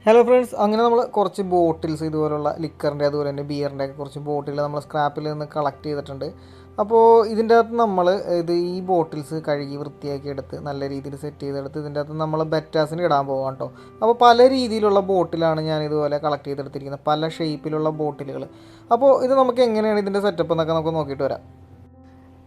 Hello friends, അങ്ങനെ നമ്മൾ കുറച്ച് ബോട്ടിൽസ് ഇതുപോലുള്ള ലിക്കറിൻ്റെ അതുപോലെ തന്നെ ബിയറിൻ്റെ ഒക്കെ കുറച്ച് ബോട്ടിൽ നമ്മൾ സ്ക്രാപ്പിൽ നിന്ന് കളക്ട് ചെയ്തിട്ടുണ്ട്. അപ്പോൾ ഇതിൻ്റെ അകത്ത് നമ്മൾ ഈ ബോട്ടിൽസ് കഴുകി വൃത്തിയാക്കി എടുത്ത് നല്ല രീതിയിൽ സെറ്റ് ചെയ്തെടുത്ത് ഇതിൻ്റെ അകത്ത് നമ്മൾ ബെറ്റാസിന് ഇടാൻ പോകാം കേട്ടോ. അപ്പോൾ പല രീതിയിലുള്ള ബോട്ടിലാണ് ഞാൻ ഇതുപോലെ കളക്ട് ചെയ്തെടുത്തിരിക്കുന്നത്, പല ഷേപ്പിലുള്ള ബോട്ടിലുകൾ. അപ്പോൾ ഇത് നമുക്ക് എങ്ങനെയാണ് ഇതിൻ്റെ സെറ്റപ്പ് എന്നൊക്കെ നമുക്ക് നോക്കിയിട്ട് വരാം.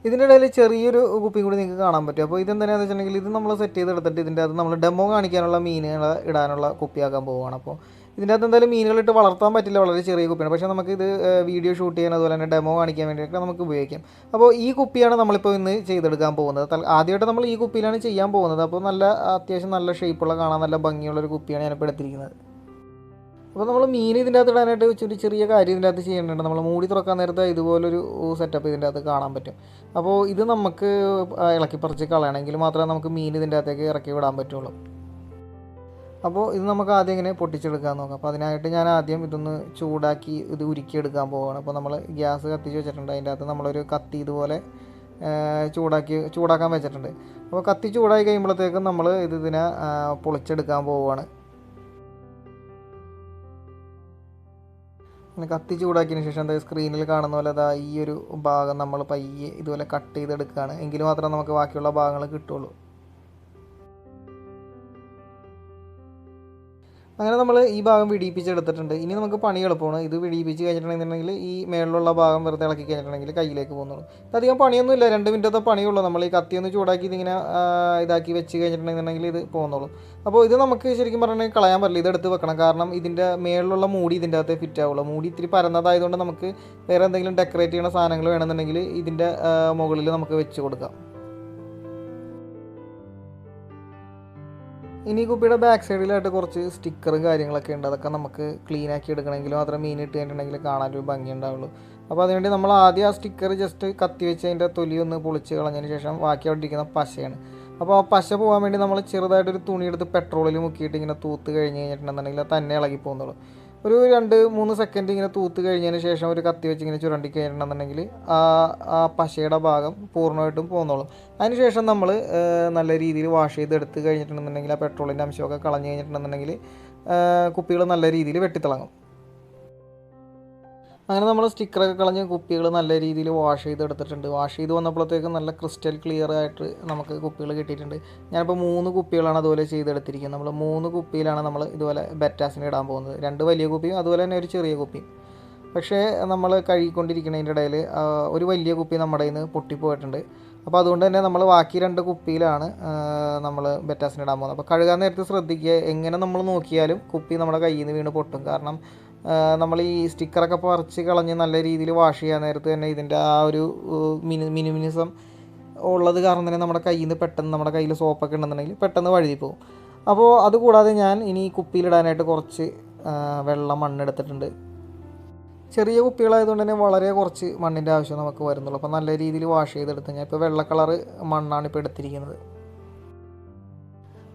ഇതിൻ്റെ ഇടയിൽ ചെറിയൊരു കുപ്പിയും കൂടി നിങ്ങൾക്ക് കാണാൻ പറ്റും. അപ്പോൾ ഇതെന്തിനാണെന്ന് വെച്ചിട്ടുണ്ടെങ്കിൽ ഇത് നമ്മൾ സെറ്റ് ചെയ്തെടുത്തിട്ട് ഇതിൻ്റെ അകത്ത് നമ്മൾ ഡെമോ കാണിക്കാനുള്ള മീനുകൾ ഇടാനുള്ള കുപ്പിയാക്കാൻ പോവുകയാണ്. അപ്പോൾ ഇതിൻ്റെ അകത്ത് എന്തായാലും മീനുകളിട്ട് വളർത്താൻ പറ്റില്ല, വളരെ ചെറിയ കുപ്പിയാണ്. പക്ഷേ നമുക്കിത് വീഡിയോ ഷൂട്ട് ചെയ്യാൻ അതുപോലെ തന്നെ ഡെമോ കാണിക്കാൻ വേണ്ടിയിട്ട് നമുക്ക് ഉപയോഗിക്കാം. അപ്പോൾ ഈ കുപ്പിയാണ് നമ്മളിപ്പോൾ ഇന്ന് ചെയ്തെടുക്കാൻ പോകുന്നത്. ആദ്യമായിട്ട് നമ്മൾ ഈ കുപ്പിയിലാണ് ചെയ്യാൻ പോകുന്നത്. അപ്പോൾ അത്യാവശ്യം നല്ല ഷേപ്പുള്ള, കാണാൻ നല്ല ഭംഗിയുള്ളൊരു കുപ്പിയാണ് ഞാനിപ്പോൾ എടുത്തിരിക്കുന്നത്. അപ്പോൾ നമ്മൾ മീൻ ഇതിൻ്റെ അകത്ത് ഇടാനായിട്ട് ചെറിയ കാര്യം ഇതിൻ്റെ അകത്ത് ചെയ്യേണ്ടതുണ്ട്. നമ്മൾ മൂടി തുറക്കാൻ നേരത്തെ ഇതുപോലൊരു സെറ്റപ്പ് ഇതിൻ്റെ അകത്ത് കാണാൻ പറ്റും. അപ്പോൾ ഇത് നമുക്ക് ഇളക്കി പറിച്ച് കളയണമെങ്കിൽ മാത്രമേ നമുക്ക് മീൻ ഇതിൻ്റെ അകത്തേക്ക് ഇറക്കി വിടാൻ പറ്റുള്ളൂ. അപ്പോൾ ഇത് നമുക്ക് ആദ്യം ഇങ്ങനെ പൊട്ടിച്ചെടുക്കാൻ നോക്കാം. അപ്പോൾ അതിനായിട്ട് ഞാൻ ആദ്യം ഇതൊന്ന് ചൂടാക്കി ഇത് ഉരുക്കിയെടുക്കാൻ പോവുകയാണ്. അപ്പോൾ നമ്മൾ ഗ്യാസ് കത്തിച്ച് വെച്ചിട്ടുണ്ട്. അതിൻ്റെ അകത്ത് നമ്മളൊരു കത്തി ഇതുപോലെ ചൂടാക്കാൻ വെച്ചിട്ടുണ്ട്. അപ്പോൾ കത്തി ചൂടായി കഴിയുമ്പോഴത്തേക്കും നമ്മൾ ഇതിനെ പൊളിച്ചെടുക്കാൻ പോവുകയാണ്. അങ്ങനെ കത്തി ചൂടാക്കിയതിന് ശേഷം സ്ക്രീനിൽ കാണുന്ന പോലെ ഈ ഒരു ഭാഗം നമ്മൾ പയ്യെ ഇതുപോലെ കട്ട് ചെയ്തെടുക്കുകയാണ്. എങ്കിൽ മാത്രമേ നമുക്ക് ബാക്കിയുള്ള ഭാഗങ്ങൾ കിട്ടുള്ളൂ. അങ്ങനെ നമ്മൾ ഈ ഭാഗം വിടിയിപ്പിച്ചെടുത്തിട്ടുണ്ട്. ഇനി നമുക്ക് പണി എളുപ്പമാണ്. ഇത് വിടിയിപ്പിച്ച് കഴിഞ്ഞിട്ടുണ്ടെങ്കിൽ ഈ മേളിലുള്ള ഭാഗം വെറുതെ ഇളക്കി കഴിഞ്ഞിട്ടുണ്ടെങ്കിൽ കയ്യിലേക്ക് പോകുന്നുള്ളൂ. അധികം പണിയൊന്നുമില്ല, 2 മിനിറ്റത്തെ പണിയുള്ളൂ. നമ്മൾ ഈ കത്തി ഒന്ന് ചൂടാക്കി ഇതിങ്ങനെ ഇതാക്കി വെച്ച് കഴിഞ്ഞിട്ടുണ്ടെങ്കിൽ ഇത് പോകുന്നുള്ളൂ. അപ്പോൾ ഇത് നമുക്ക് ശരിക്കും പറഞ്ഞാൽ കളയാൻ പറ്റില്ല, ഇതെടുത്ത് വെക്കണം. കാരണം ഇതിൻ്റെ മേളിലുള്ള മൂടി ഇതിൻ്റെ അകത്ത് ഫിറ്റ് ആവുള്ളൂ. മൂടി ഇത്തിരി പരന്നതായതുകൊണ്ട് നമുക്ക് വേറെ എന്തെങ്കിലും ഡെക്കറേറ്റ് ചെയ്യുന്ന സാധനങ്ങൾ വേണമെന്നുണ്ടെങ്കിൽ ഇതിൻ്റെ മുകളിൽ നമുക്ക് വെച്ച് കൊടുക്കാം. ഇനി കുപ്പിയുടെ ബാക്ക് സൈഡിലായിട്ട് കുറച്ച് സ്റ്റിക്കറും കാര്യങ്ങളൊക്കെ ഉണ്ട്. അതൊക്കെ നമുക്ക് ക്ലീൻ ആക്കി എടുക്കണമെങ്കിൽ മാത്രം മീൻ ഇട്ട് കഴിഞ്ഞിട്ടുണ്ടെങ്കിൽ കാണാനൊരു ഭംഗി ഉണ്ടാവുള്ളൂ. അപ്പോൾ അതിനുവേണ്ടി നമ്മൾ ആദ്യം ആ സ്റ്റിക്കർ ജസ്റ്റ് കത്തി വെച്ച് അതിൻ്റെ തൊലി ഒന്ന് പൊളിച്ച് കളഞ്ഞതിന് ശേഷം ബാക്കി അവിടെ ഇരിക്കുന്ന പശയാണ്. അപ്പോൾ ആ പശ പോകാൻ വേണ്ടി നമ്മൾ ചെറുതായിട്ടൊരു തുണിയെടുത്ത് പെട്രോളിൽ മുക്കിയിട്ട് ഇങ്ങനെ തൂത്ത് കഴിഞ്ഞ് കഴിഞ്ഞിട്ടുണ്ടെന്നുണ്ടെങ്കിൽ തന്നെ ഇളകി പോകുന്നുള്ളൂ. ഒരു 2-3 സെക്കൻഡ് ഇങ്ങനെ തൂത്ത് കഴിഞ്ഞതിന് ശേഷം ഒരു കത്തി വെച്ച് ഇങ്ങനെ ചുരണ്ടി കഴിഞ്ഞിട്ടുണ്ടെന്നുണ്ടെങ്കിൽ ആ പശയുടെ ഭാഗം പൂർണ്ണമായിട്ടും പോകുന്നുള്ളൂ. അതിനുശേഷം നമ്മൾ നല്ല രീതിയിൽ വാഷ് ചെയ്തെടുത്ത് കഴിഞ്ഞിട്ടുണ്ടെന്നുണ്ടെങ്കിൽ ആ പെട്രോളിൻ്റെ അംശമൊക്കെ കളഞ്ഞ് കഴിഞ്ഞിട്ടുണ്ടെന്നുണ്ടെങ്കിൽ കുപ്പികൾ നല്ല രീതിയിൽ വെട്ടിത്തിളങ്ങും. അങ്ങനെ നമ്മൾ സ്റ്റിക്കറൊക്കെ കളഞ്ഞ് കുപ്പികൾ നല്ല രീതിയിൽ വാഷ് ചെയ്തെടുത്തിട്ടുണ്ട്. വാഷ് ചെയ്ത് വന്നപ്പോഴത്തേക്കും നല്ല ക്രിസ്റ്റൽ ക്ലിയർ ആയിട്ട് നമുക്ക് കുപ്പികൾ കിട്ടിയിട്ടുണ്ട്. ഞാനിപ്പോൾ 3 കുപ്പികളാണ് അതുപോലെ ചെയ്തെടുത്തിരിക്കുന്നത്. നമ്മൾ 3 കുപ്പിയിലാണ് നമ്മൾ ഇതുപോലെ ബെറ്റാസിന് ഇടാൻ പോകുന്നത്. 2 വലിയ കുപ്പിയും അതുപോലെ തന്നെ ഒരു ചെറിയ കുപ്പിയും. പക്ഷേ നമ്മൾ കഴുകിക്കൊണ്ടിരിക്കുന്നതിൻ്റെ ഇടയിൽ ഒരു വലിയ കുപ്പി നമ്മുടെ കയ്യിൽ നിന്ന് പൊട്ടിപ്പോയിട്ടുണ്ട്. അപ്പോൾ അതുകൊണ്ട് തന്നെ നമ്മൾ ബാക്കി 2 കുപ്പിയിലാണ് നമ്മൾ ബെറ്റാസിന് ഇടാൻ പോകുന്നത്. അപ്പോൾ കഴുകാൻ നേരത്ത് ശ്രദ്ധിക്കുക, എങ്ങനെ നമ്മൾ നോക്കിയാലും കുപ്പി നമ്മുടെ കയ്യിൽ നിന്ന് വീണ് പൊട്ടും. കാരണം നമ്മൾ ഈ സ്റ്റിക്കറൊക്കെ പറിച്ച് കളഞ്ഞ് നല്ല രീതിയിൽ വാഷ് ചെയ്യാൻ നേരത്ത് തന്നെ ഇതിൻ്റെ ആ ഒരു മിനിമിനിസം ഉള്ളത് കാരണം തന്നെ നമ്മുടെ കയ്യിൽ നിന്ന് പെട്ടെന്ന്, നമ്മുടെ കയ്യിൽ സോപ്പൊക്കെ ഉണ്ടെന്നുണ്ടെങ്കിൽ പെട്ടെന്ന് വഴുതി പോകും. അപ്പോൾ അതുകൂടാതെ ഞാൻ ഇനി കുപ്പിയിലിടാനായിട്ട് കുറച്ച് വെള്ളം മണ്ണെടുത്തിട്ടുണ്ട്. ചെറിയ കുപ്പികളായതുകൊണ്ട് തന്നെ വളരെ കുറച്ച് മണ്ണിൻ്റെ ആവശ്യം നമുക്ക് വരുന്നുള്ളൂ. അപ്പോൾ നല്ല രീതിയിൽ വാഷ് ചെയ്തെടുത്ത് ഞാൻ ഇപ്പോൾ വെള്ള കളറ് മണ്ണാണ് ഇപ്പോൾ എടുത്തിരിക്കുന്നത്.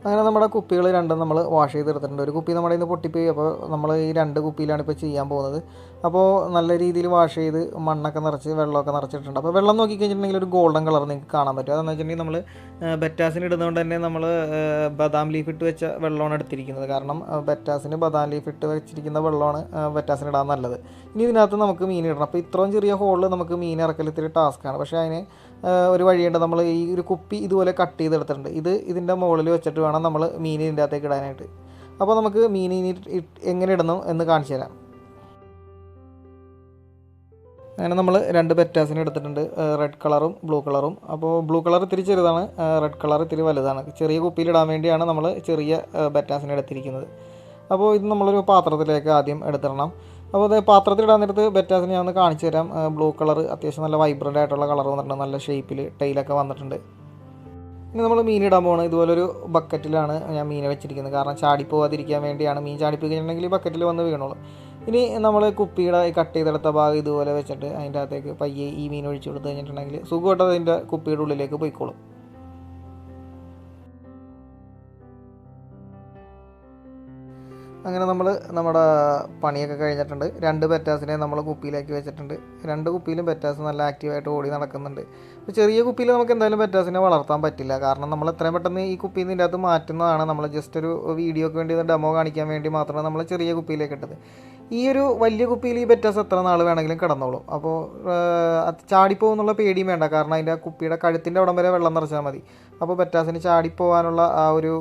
അങ്ങനെ നമ്മുടെ കുപ്പികൾ 2 നമ്മൾ വാഷ് ചെയ്തെടുത്തിട്ടുണ്ട്. ഒരു കുപ്പി നമ്മുടെ ഇന്ന് പൊട്ടിപ്പോയി. അപ്പോൾ നമ്മൾ ഈ 2 കുപ്പിയിലാണ് ഇപ്പോൾ ചെയ്യാൻ പോകുന്നത്. അപ്പോൾ നല്ല രീതിയിൽ വാഷ് ചെയ്ത് മണ്ണൊക്കെ നിറച്ച് വെള്ളമൊക്കെ നിറച്ചിട്ടുണ്ട്. അപ്പോൾ വെള്ളം നോക്കിക്കഴിഞ്ഞിട്ടുണ്ടെങ്കിൽ ഒരു ഗോൾഡൻ കളർ നിങ്ങൾക്ക് കാണാൻ പറ്റും. അതെന്ന് വെച്ചിട്ടുണ്ടെങ്കിൽ നമ്മൾ ബെറ്റാസിന് ഇടുന്നതുകൊണ്ട് തന്നെ നമ്മൾ ബദാം ലീഫ് ഇട്ട് വെച്ച വെള്ളമാണ് എടുത്തിരിക്കുന്നത്. കാരണം ബെറ്റാസിന് ബദാം ലീഫ് ഇട്ട് വെച്ചിരിക്കുന്ന വെള്ളമാണ് ബെറ്റാസിന് ഇടാൻ നല്ലത്. ഇനി ഇതിനകത്ത് നമുക്ക് മീൻ ഇടണം. അപ്പോൾ ഇത്രയും ചെറിയ ഹോളിൽ നമുക്ക് മീൻ ഇറക്കൽ ഇത്തിരി ടാസ്ക്കാണ്. പക്ഷേ അതിന് ഒരു വഴിയുണ്ട്. നമ്മൾ ഈ ഒരു കുപ്പി ഇതുപോലെ കട്ട് ചെയ്തെടുത്തിട്ടുണ്ട്. ഇതിൻ്റെ മുകളിൽ വെച്ചിട്ട് വേണം നമ്മൾ മീൻ ഇതിൻ്റെ അകത്തേക്ക് ഇടാനായിട്ട്. അപ്പോൾ നമുക്ക് മീൻ ഇനി എങ്ങനെ ഇടണം എന്ന് കാണിച്ചു തരാം. അങ്ങനെ നമ്മൾ 2 ബെറ്റാസിന് എടുത്തിട്ടുണ്ട്, റെഡ് കളറും ബ്ലൂ കളറും. അപ്പോൾ ബ്ലൂ കളർ ഇത്തിരി ചെറുതാണ്, റെഡ് കളർ ഇത്തിരി വലുതാണ്. ചെറിയ കുപ്പിയിലിടാൻ വേണ്ടിയാണ് നമ്മൾ ചെറിയ ബെറ്റാസിന് എടുത്തിരിക്കുന്നത്. അപ്പോൾ ഇത് നമ്മളൊരു പാത്രത്തിലേക്ക് ആദ്യം എടുത്തിടണം. അപ്പോൾ അത് പാത്രത്തിലിടാൻ നേരത്ത് ബെറ്റാസിന് ഞാൻ ഒന്ന് കാണിച്ചു തരാം. ബ്ലൂ കളർ അത്യാവശ്യം നല്ല വൈബ്രൻ്റ് ആയിട്ടുള്ള കളർ വന്നിട്ടുണ്ട്, നല്ല ഷേപ്പിൽ ടൈലൊക്കെ വന്നിട്ടുണ്ട്. ഇനി നമ്മൾ മീനിടാൻ പോകുന്നത് ഇതുപോലൊരു ബക്കറ്റിലാണ് ഞാൻ മീനെ വെച്ചിരിക്കുന്നത്. കാരണം ചാടിപ്പോകാതിരിക്കാൻ വേണ്ടിയാണ്. മീൻ ചാടിപ്പോയി കഴിഞ്ഞിട്ടുണ്ടെങ്കിൽ ബക്കറ്റിൽ വന്ന് വീണോളൂ. ഇനി നമ്മൾ കുപ്പിയുടെ കട്ട് ചെയ്തെടുത്ത ഭാഗം ഇതുപോലെ വെച്ചിട്ട് അതിൻ്റെ അകത്തേക്ക് പയ്യെ ഈ മീൻ ഒഴിച്ചു കൊടുത്ത് കഴിഞ്ഞിട്ടുണ്ടെങ്കിൽ സുഖമായിട്ട് അതിൻ്റെ കുപ്പിയുടെ ഉള്ളിലേക്ക് പോയിക്കോളും. അങ്ങനെ നമ്മൾ നമ്മുടെ പണിയൊക്കെ കഴിഞ്ഞിട്ടുണ്ട്. 2 പെറ്റാസിനെ നമ്മൾ കുപ്പിയിലാക്കി വെച്ചിട്ടുണ്ട്. 2 കുപ്പിയിലും പെറ്റാസ് നല്ല ആക്റ്റീവായിട്ട് ഓടി നടക്കുന്നുണ്ട്. അപ്പോൾ ചെറിയ കുപ്പിയിൽ നമുക്ക് എന്തായാലും പെറ്റാസിനെ വളർത്താൻ പറ്റില്ല. കാരണം നമ്മൾ എത്രയും പെട്ടെന്ന് ഈ കുപ്പിയിൽ നിന്ന് ഇതിൻ്റെ അകത്ത് മാറ്റുന്നതാണ്. നമ്മൾ ജസ്റ്റ് ഒരു വീഡിയോക്ക് വേണ്ടി ഡെമോ കാണിക്കാൻ വേണ്ടി മാത്രമാണ് നമ്മൾ ചെറിയ കുപ്പിയിലേക്ക് ഇട്ടത്. ഈ ഒരു വലിയ കുപ്പിയിൽ ഈ പെറ്റാസ് എത്ര നാൾ വേണമെങ്കിലും കിടന്നോളും. അപ്പോൾ അത് ചാടിപ്പോകുന്നുള്ള പേടിയും വേണ്ട. കാരണം അതിൻ്റെ കുപ്പിയുടെ കഴുത്തിൻ്റെ അവിടം വരെ വെള്ളം നിറച്ചാൽ മതി. അപ്പോൾ പെറ്റാസിന് ചാടിപ്പോകാനുള്ള ആ ഒരു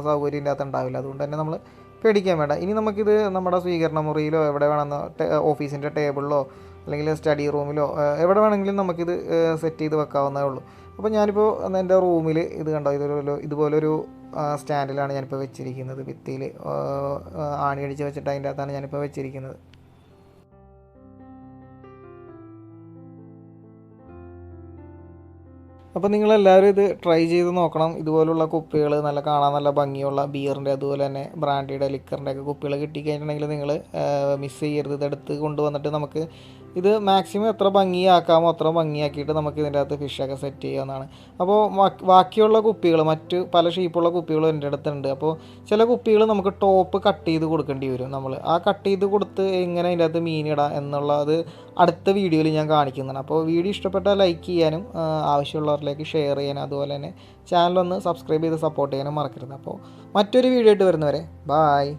സൗകര്യം ഇതിൻ്റെ അകത്ത് ഉണ്ടാവില്ല. അതുകൊണ്ട് തന്നെ നമ്മൾ പേടിക്കാൻ വേണ്ട. ഇനി നമുക്കിത് നമ്മുടെ സ്വീകരണ മുറിയിലോ എവിടെ വേണമെന്ന് ഓഫീസിൻ്റെ ടേബിളിലോ അല്ലെങ്കിൽ സ്റ്റഡി റൂമിലോ എവിടെ വേണമെങ്കിലും നമുക്കിത് സെറ്റ് ചെയ്ത് വെക്കാവുന്നതേ ഉള്ളൂ. അപ്പോൾ ഞാനിപ്പോൾ എൻ്റെ റൂമിൽ ഇത് കണ്ടോ, ഇതുപോലൊരു സ്റ്റാൻഡിലാണ് ഞാനിപ്പോൾ വെച്ചിരിക്കുന്നത്. ഭിത്തിയിൽ ആണി അടിച്ച് വെച്ചിട്ട് അതിൻ്റെ അകത്താണ് ഞാനിപ്പോൾ വെച്ചിരിക്കുന്നത്. അപ്പോൾ നിങ്ങളെല്ലാവരും ഇത് ട്രൈ ചെയ്ത് നോക്കണം. ഇതുപോലുള്ള കുപ്പികൾ കാണാൻ നല്ല ഭംഗിയുള്ള ബിയറിൻ്റെ അതുപോലെ തന്നെ ബ്രാൻഡിയുടെ ലിക്കറിൻ്റെ ഒക്കെ കുപ്പികൾ കിട്ടിക്കഴിഞ്ഞിട്ടുണ്ടെങ്കിൽ നിങ്ങൾ മിസ് ചെയ്യരുത്. ഇതെടുത്ത് കൊണ്ടുവന്നിട്ട് നമുക്ക് ഇത് മാക്സിമം എത്ര ഭംഗിയാക്കാമോ അത്ര ഭംഗിയാക്കിയിട്ട് നമുക്ക് ഇതിൻ്റെ അകത്ത് ഫിഷൊക്കെ സെറ്റ് ചെയ്യാവുന്നതാണ്. അപ്പോൾ ബാക്കിയുള്ള കുപ്പികൾ മറ്റ് പല ഷേപ്പുള്ള കുപ്പികളും എൻ്റെ അടുത്തുണ്ട്. അപ്പോൾ ചില കുപ്പികൾ നമുക്ക് ടോപ്പ് കട്ട് ചെയ്ത് കൊടുക്കേണ്ടി വരും. നമ്മൾ ആ കട്ട് ചെയ്ത് കൊടുത്ത് എങ്ങനെ അതിൻ്റെ അകത്ത് മീനിടാം എന്നുള്ളത് അടുത്ത വീഡിയോയിൽ ഞാൻ കാണിക്കുന്നതാണ്. അപ്പോൾ വീഡിയോ ഇഷ്ടപ്പെട്ടാൽ ലൈക്ക് ചെയ്യാനും ആവശ്യമുള്ളവരിലേക്ക് ഷെയർ ചെയ്യാനും അതുപോലെ തന്നെ ചാനലൊന്ന് സബ്സ്ക്രൈബ് ചെയ്ത് സപ്പോർട്ട് ചെയ്യാനും മറക്കരുത്. അപ്പോൾ മറ്റൊരു വീഡിയോ ആയിട്ട് വരുന്നവരെ ബായ്.